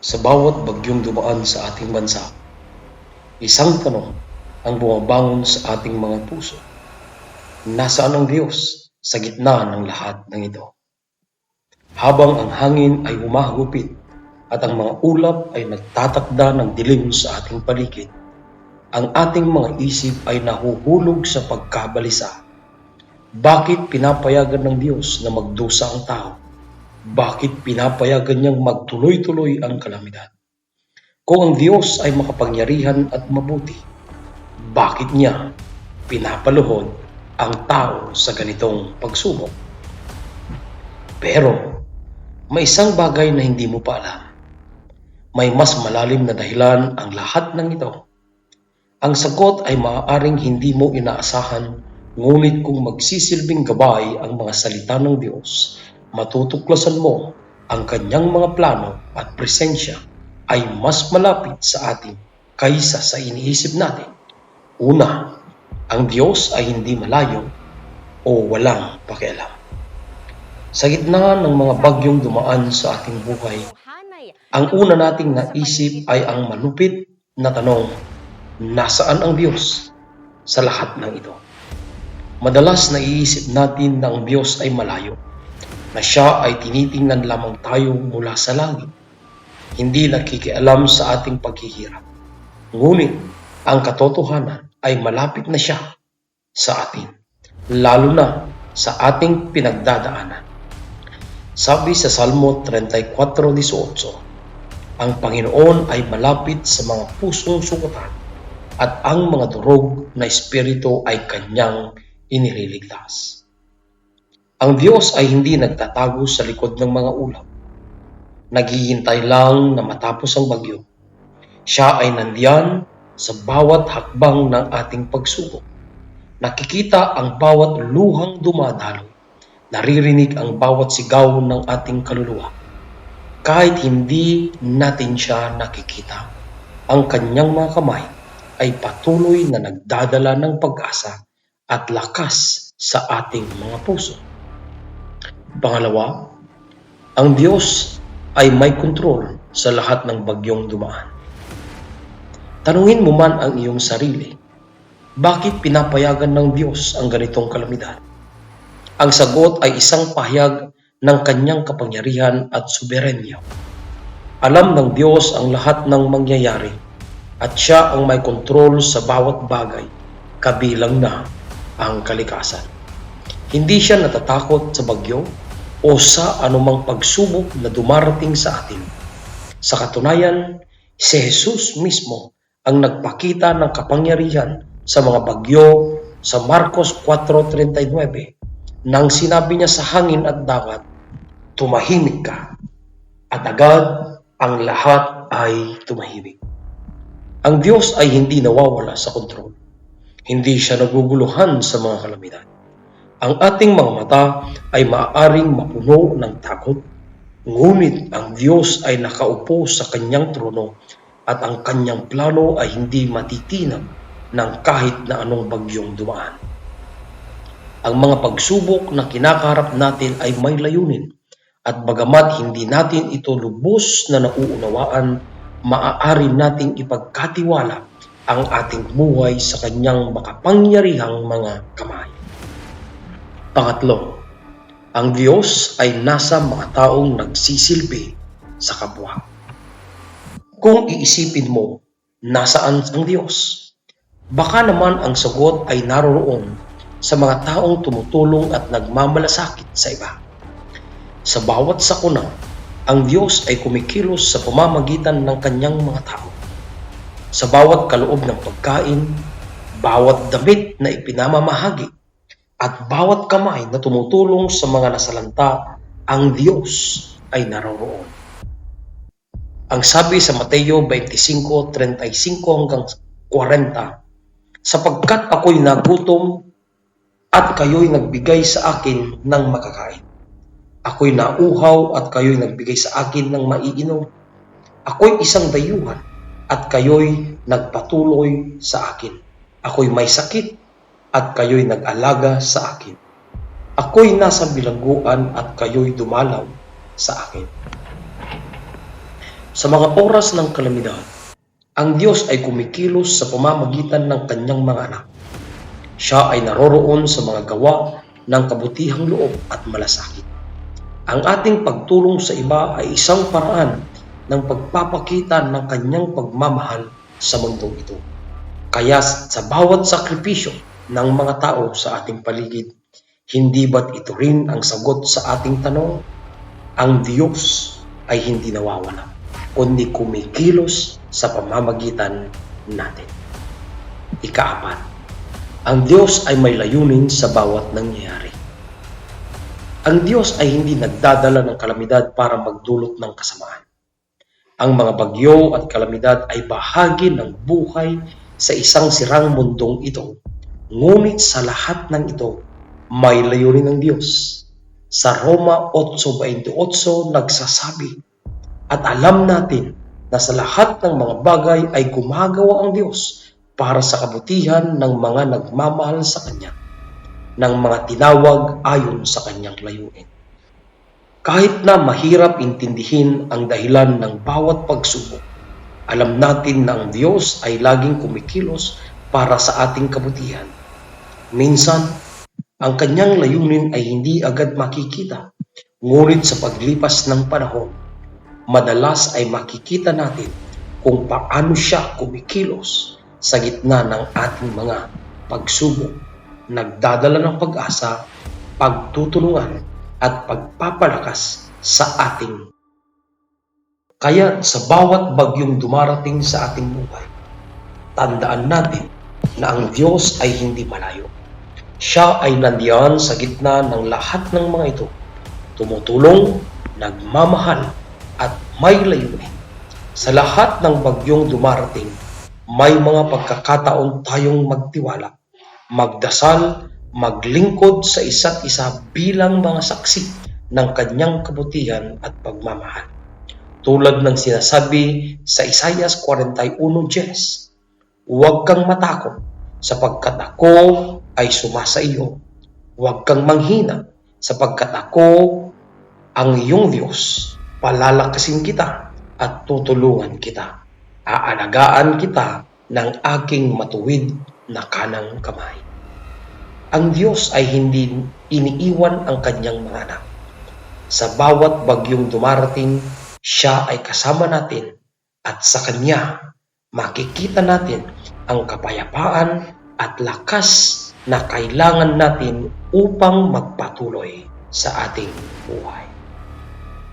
Sa bawat bagyong dumaan sa ating bansa, isang tanong ang bumabangon sa ating mga puso. Nasaan ang Diyos sa gitna ng lahat ng ito? Habang ang hangin ay humahagupit at ang mga ulap ay nagtatakda ng dilim sa ating paligid, ang ating mga isip ay nahuhulog sa pagkabalisa. Bakit pinapayagan ng Diyos na magdusa ang tao? Bakit pinapayagan niyang magtuloy-tuloy ang kalamidad? Kung ang Diyos ay makapangyarihan at mabuti, bakit niya pinapaluhod ang tao sa ganitong pagsubok? Pero may isang bagay na hindi mo pa alam. May mas malalim na dahilan ang lahat ng ito. Ang sagot ay maaaring hindi mo inaasahan, ngunit kung magsisilbing gabay ang mga salita ng Diyos, matutuklasan mo ang kanyang mga plano at presensya ay mas malapit sa atin kaysa sa iniisip natin. Una, ang Diyos ay hindi malayo o walang pakialam. Sa gitna ng mga bagyong dumaan sa ating buhay, ang una nating naisip ay ang malupit na tanong, nasaan ang Diyos sa lahat ng ito? Madalas naiisip natin na ang Diyos ay malayo, na siya ay tinitingnan lamang tayo mula sa langit, hindi nakikialam sa ating paghihirap. Ngunit ang katotohanan ay malapit na siya sa atin, lalo na sa ating pinagdadaanan. Sabi sa Salmo 34:18, ang Panginoon ay malapit sa mga pusong sugatan at ang mga durog na espiritu ay kanyang inililigtas. Ang Diyos ay hindi nagtatago sa likod ng mga ulap. Naghihintay lang na matapos ang bagyo. Siya ay nandiyan sa bawat hakbang ng ating pagsubok. Nakikita ang bawat luhang dumadaloy. Naririnig ang bawat sigaw ng ating kaluluwa. Kahit hindi natin siya nakikita, ang kanyang mga kamay ay patuloy na nagdadala ng pag-asa at lakas sa ating mga puso. Pangalawa, ang Diyos ay may kontrol sa lahat ng bagyong dumaan. Tanungin mo man ang iyong sarili, bakit pinapayagan ng Diyos ang ganitong kalamidad? Ang sagot ay isang pahayag ng kanyang kapangyarihan at soberenyo. Alam ng Diyos ang lahat ng mangyayari at siya ang may kontrol sa bawat bagay, kabilang na ang kalikasan. Hindi siya natatakot sa bagyo o sa anumang pagsubok na dumarating sa atin. Sa katunayan, si Jesus mismo ang nagpakita ng kapangyarihan sa mga bagyo sa Marcos 4:39 nang sinabi niya sa hangin at dagat, tumahimik ka, at agad ang lahat ay tumahimik. Ang Diyos ay hindi nawawala sa kontrol. Hindi siya naguguluhan sa mga kalamidad. Ang ating mga mata ay maaaring mapuno ng takot, ngunit ang Diyos ay nakaupo sa kanyang trono at ang kanyang plano ay hindi matitinag ng kahit na anong bagyong dumaan. Ang mga pagsubok na kinakaharap natin ay may layunin at bagamat hindi natin ito lubos na nauunawaan, maaari nating ipagkatiwala ang ating buhay sa kanyang makapangyarihang mga kamay. Pangatlo, ang Diyos ay nasa mga taong nagsisilbi sa kapwa. Kung iisipin mo, nasaan ang Diyos? Baka naman ang sagot ay naroroon sa mga taong tumutulong at nagmamalasakit sa iba. Sa bawat sakuna, ang Diyos ay kumikilos sa pamamagitan ng kanyang mga tao. Sa bawat kaloob ng pagkain, bawat damit na ipinamamahagi, at bawat kamay na tumutulong sa mga nasalanta, ang Diyos ay naroroon. Ang sabi sa Mateo 25:35-40, sapagkat ako'y nagutom at kayo'y nagbigay sa akin ng makakain. Ako'y nauhaw at kayo'y nagbigay sa akin ng maiinom. Ako'y isang dayuhan at kayo'y nagpatuloy sa akin. Ako'y may sakit at kayo'y nag-alaga sa akin. Ako'y nasa bilangguan at kayo'y dumalaw sa akin. Sa mga oras ng kalamidad, ang Diyos ay kumikilos sa pamamagitan ng kanyang mga anak. Siya ay naroroon sa mga gawa ng kabutihang loob at malasakit. Ang ating pagtulong sa iba ay isang paraan ng pagpapakita ng kanyang pagmamahal sa mundong ito. Kaya sa bawat sakripisyo ng mga tao sa ating paligid, hindi ba't ito rin ang sagot sa ating tanong? Ang Diyos ay hindi nawawala, kundi kumikilos sa pamamagitan natin. Ikaapat, ang Diyos ay may layunin sa bawat nangyayari. Ang Diyos ay hindi nagdadala ng kalamidad para magdulot ng kasamaan. Ang mga bagyo at kalamidad ay bahagi ng buhay sa isang sirang mundong ito. Ngunit sa lahat ng ito, may layunin ng Diyos. Sa Roma 8:28 nagsasabi, at alam natin na sa lahat ng mga bagay ay gumagawa ang Diyos para sa kabutihan ng mga nagmamahal sa Kanya, ng mga tinawag ayon sa Kanyang layunin. Kahit na mahirap intindihin ang dahilan ng bawat pagsubok, alam natin na ang Diyos ay laging kumikilos para sa ating kabutihan. Minsan, ang Kanyang layunin ay hindi agad makikita, ngunit sa paglipas ng panahon, madalas ay makikita natin kung paano siya kumikilos sa gitna ng ating mga pagsubok, nagdadala ng pag-asa, pagtutulungan at pagpapalakas sa ating. Kaya sa bawat bagyong dumarating sa ating buhay, tandaan natin na ang Diyos ay hindi malayo. Siya ay nandiyan sa gitna ng lahat ng mga ito, tumutulong, nagmamahal at may layunin. Sa lahat ng bagyong dumarating, may mga pagkakataon tayong magtiwala, magdasal, maglingkod sa isa't isa bilang mga saksi ng kanyang kabutihan at pagmamahal. Tulad ng sinasabi sa Isaiah 41:10, huwag kang matakot sapagkat ako ay sumasa iyo. Huwag kang manghina sapagkat ako ang iyong Diyos. Palalakasin kita at tutulungan kita. Aalagaan kita ng aking matuwid na kanang kamay. Ang Diyos ay hindi iniiwan ang kanyang mga anak. Sa bawat bagyong dumarating, siya ay kasama natin at sa Kanya makikita natin ang kapayapaan at lakas na kailangan natin upang magpatuloy sa ating buhay.